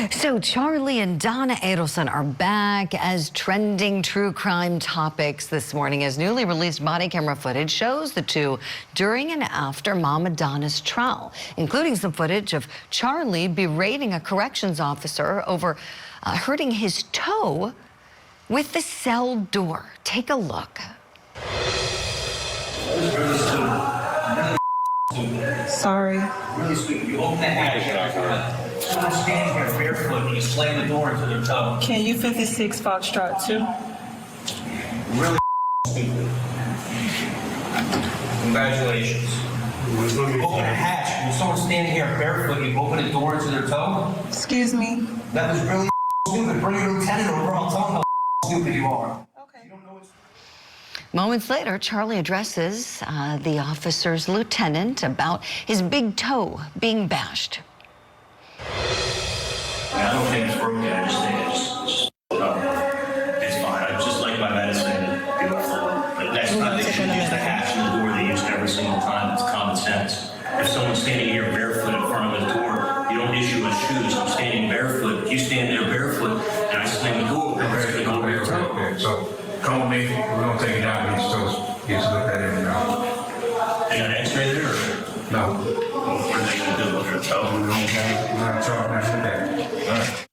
So Charlie and Donna Adelson are back as trending true crime topics this morning as newly released body camera footage shows the two during and after Mama Donna's trial, including some footage of Charlie berating a corrections officer over hurting his toe with the cell door. Take a look. Sorry. Really sweet. You open the hatch. Someone's standing here barefoot and you slam the door into their toe. Can you 56 Foxtrot too? Really stupid. Congratulations. You open a hatch and someone's standing here barefoot and you open a door into their toe? Excuse me? That was really stupid. Bring your lieutenant over. I'll tell him how stupid you are. Okay. You don't know what's... Moments later, Charlie addresses the officer's lieutenant about his big toe being bashed. I don't think it's broken. I just think it's fine. I just like my medicine. But next time they should use the hatch in the door they use every single time. It's common sense. If someone's standing here barefoot in front of the door, you don't issue us shoes. I'm standing barefoot. You stand there barefoot, and I slam the door. Okay, so come with me. We're gonna take it out. He's looked at it now. They got an X-ray there? Or? No. What are they gonna do with her toe? We're gonna charge after that. All right.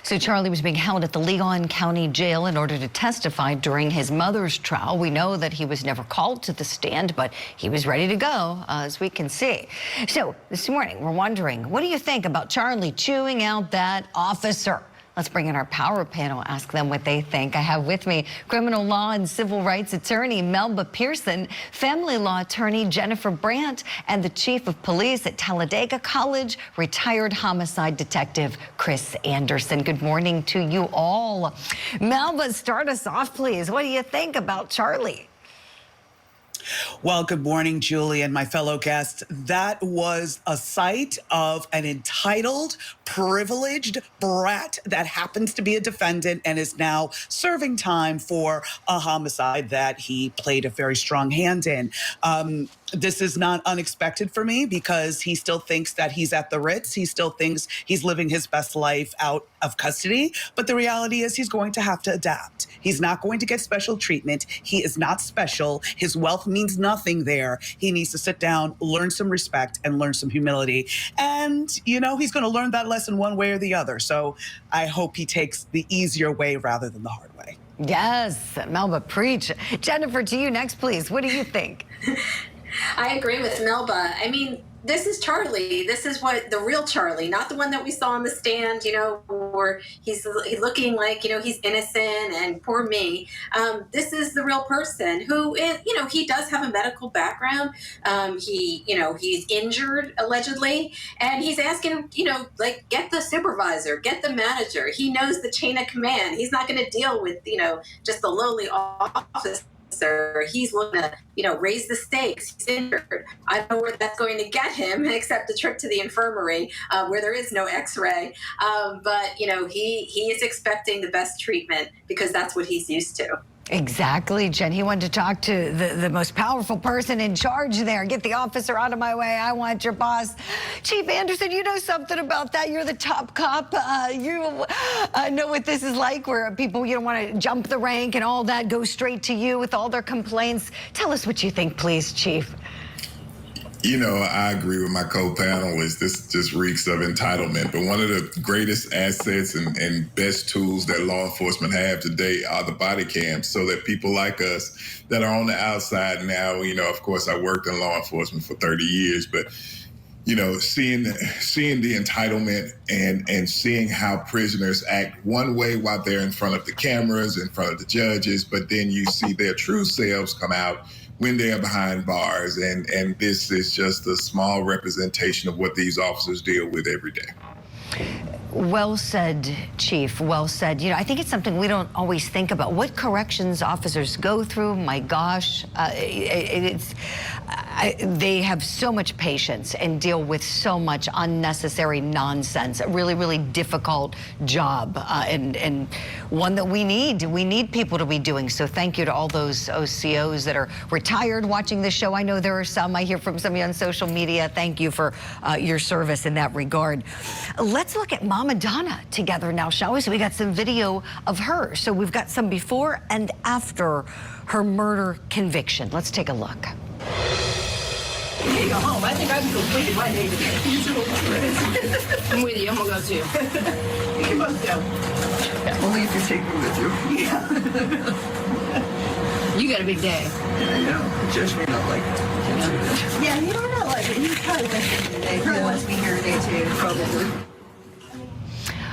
So Charlie was being held at the Leon County Jail in order to testify during his mother's trial. We know that he was never called to the stand, but he was ready to go, as we can see. So this morning, we're wondering, what do you think about Charlie chewing out that officer? Let's bring in our power panel, ask them what they think. I have with me criminal law and civil rights attorney Melba Pearson, family law attorney Jennifer Brandt, and the chief of police at Talladega College, retired homicide detective Chris Anderson. Good morning to you all. Melba, start us off, please. What do you think about Charlie? Well, good morning, Julie and my fellow guests. That was a sight of an entitled, privileged brat that happens to be a defendant and is now serving time for a homicide that he played a very strong hand in. This is not unexpected for me because he still thinks that he's at the Ritz. He still thinks he's living his best life out of custody. But the reality is he's going to have to adapt. He's not going to get special treatment. He is not special. His wealth means nothing there. He needs to sit down, learn some respect, and learn some humility. And, you know, he's going to learn that lesson one way or the other. So I hope he takes the easier way rather than the hard way. Yes, Melba, preach. Jennifer, to you next, please. What do you think? I agree with Melba. I mean, this is Charlie. This is what the real Charlie, not the one that we saw on the stand, you know, where he's looking like, you know, he's innocent and poor me. This is the real person who is, you know, he does have a medical background. You know, he's injured allegedly, and he's asking, you know, like, get the supervisor, get the manager. He knows the chain of command. He's not going to deal with, you know, just the lowly office. He's looking to, you know, raise the stakes. He's injured. I don't know where that's going to get him, except a trip to the infirmary where there is no X-ray. But, you know, he is expecting the best treatment because that's what he's used to. Exactly, Jen. He wanted to talk to the most powerful person in charge there. Get the officer out of my way. I want your boss. Chief Anderson, you know something about that. You're the top cop. You know what this is like, where people, you don't want to jump the rank and all that, go straight to you with all their complaints. Tell us what you think, please, Chief. You know, I agree with my co-panelists. This just reeks of entitlement. But one of the greatest assets and best tools that law enforcement have today are the body cams, so that people like us that are on the outside now, you know, of course, I worked in law enforcement for 30 years, but, you know, seeing the entitlement and seeing how prisoners act one way while they're in front of the cameras, in front of the judges, but then you see their true selves come out when they're behind bars, and this is just a small representation of what these officers deal with every day. Well said, Chief. Well said. You know, I think it's something we don't always think about. What corrections officers go through, my gosh, They have so much patience and deal with so much unnecessary nonsense. A really, really difficult job, and one that we need. We need people to be doing. So thank you to all those OCOs that are retired watching this show. I know there are some. I hear from some of you on social media. Thank you for your service in that regard. Let's look at Mama Donna together now, shall we? So we got some video of her. So we've got some before and after her murder conviction. Let's take a look. Go home. I think I've completed my day today. I'm with you. I'm gonna go too. You must go. Only if you take me with you. Yeah. You got a big day. Yeah, you know. Judge me not like it. Yeah, you don't know like it. He's probably missing today. He wants to be here today too, probably.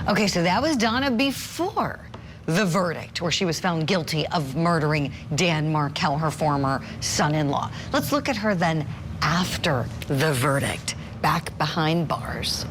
Okay, so that was Donna before the verdict, where she was found guilty of murdering Dan Markel, her former son-in-law. Let's look at her then after the verdict, back behind bars.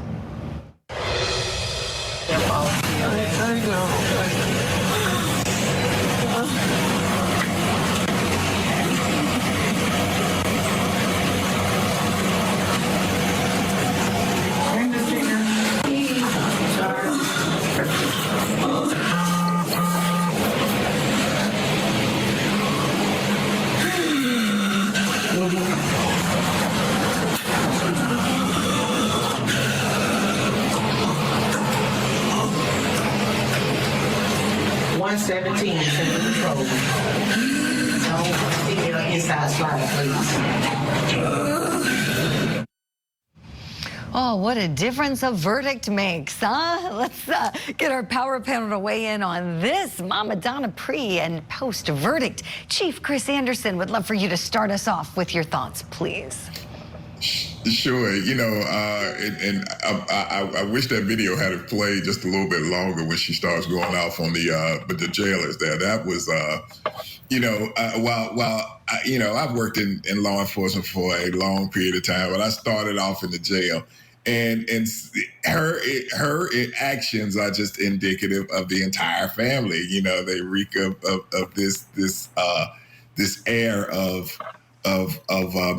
$117 is in the control. Don't figure inside slide, please. Oh, what a difference a verdict makes, huh? Let's get our power panel to weigh in on this. Mama Donna pre and post verdict. Chief Chris Anderson would love for you to start us off with your thoughts, please. Sure, you know, I wish that video had it played just a little bit longer when she starts going off on the jailers there. That was, you know, you know, I've worked in law enforcement for a long period of time, but I started off in the jail, and her actions are just indicative of the entire family. You know, they reek of this air of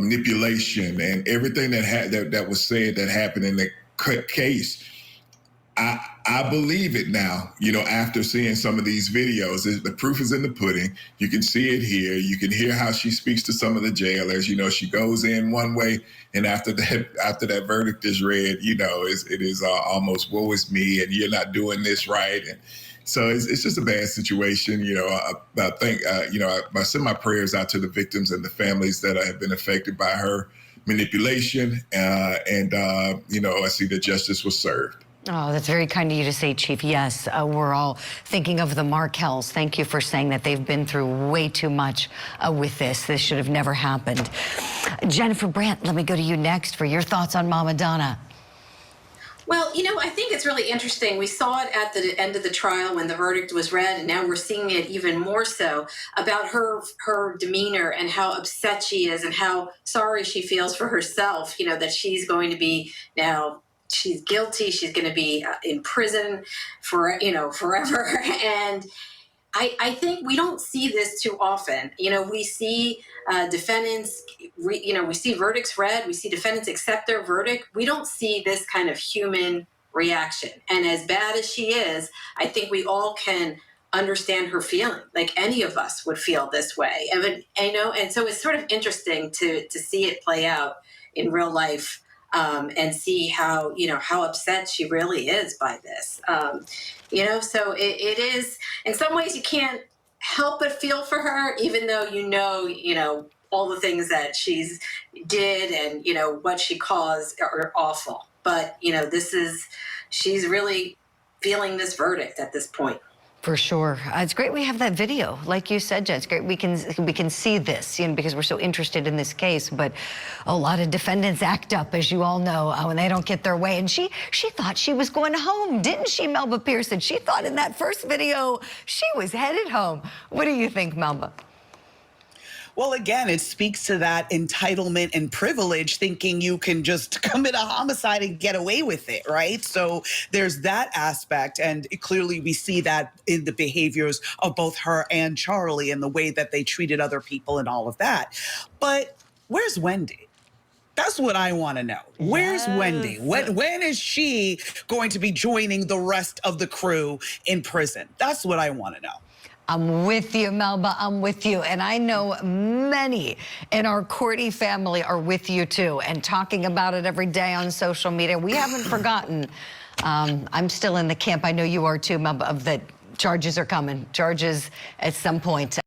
manipulation, and everything that was said that happened in the case. I believe it now, you know, after seeing some of these videos. The proof is in the pudding. You can see it here. You can hear how she speaks to some of the jailers. You know, she goes in one way, and after that verdict is read, you know, it is almost woe is me, and you're not doing this right. And so it's just a bad situation. You know, I think, you know, I send my prayers out to the victims and the families that have been affected by her manipulation. And you know, I see that justice was served. Oh, that's very kind of you to say, Chief. Yes, we're all thinking of the Markels. Thank you for saying that they've been through way too much with this. This should have never happened. Jennifer Brandt, let me go to you next for your thoughts on Mama Donna. Well, you know, I think it's really interesting. We saw it at the end of the trial when the verdict was read, and now we're seeing it even more so about her demeanor and how upset she is and how sorry she feels for herself, you know, that she's going to be now, she's guilty, she's going to be in prison for, you know, forever. And I think we don't see this too often. You know, we see defendants, you know, we see verdicts read, we see defendants accept their verdict. We don't see this kind of human reaction. And as bad as she is, I think we all can understand her feeling. Like any of us would feel this way. And you know, and so it's sort of interesting to see it play out in real life. And see how, you know, how upset she really is by this. You know, so it is, in some ways you can't help but feel for her, even though you know, all the things that she's did and, you know, what she caused are awful. But, you know, she's really feeling this verdict at this point. For sure. It's great we have that video. Like you said, Jen, it's great we can see this, you know, because we're so interested in this case. But a lot of defendants act up, as you all know, when they don't get their way. And she thought she was going home, didn't she, Melba Pearson? She thought in that first video she was headed home. What do you think, Melba? Well, again, it speaks to that entitlement and privilege, thinking you can just commit a homicide and get away with it, right? So there's that aspect, and clearly we see that in the behaviors of both her and Charlie and the way that they treated other people and all of that. But where's Wendy? That's what I want to know. Where's Wendy? When is she going to be joining the rest of the crew in prison? That's what I want to know. I'm with you, Melba. I'm with you. And I know many in our Courtney family are with you, too, and talking about it every day on social media. We haven't forgotten. I'm still in the camp. I know you are, too, Melba, of that charges are coming. Charges at some point.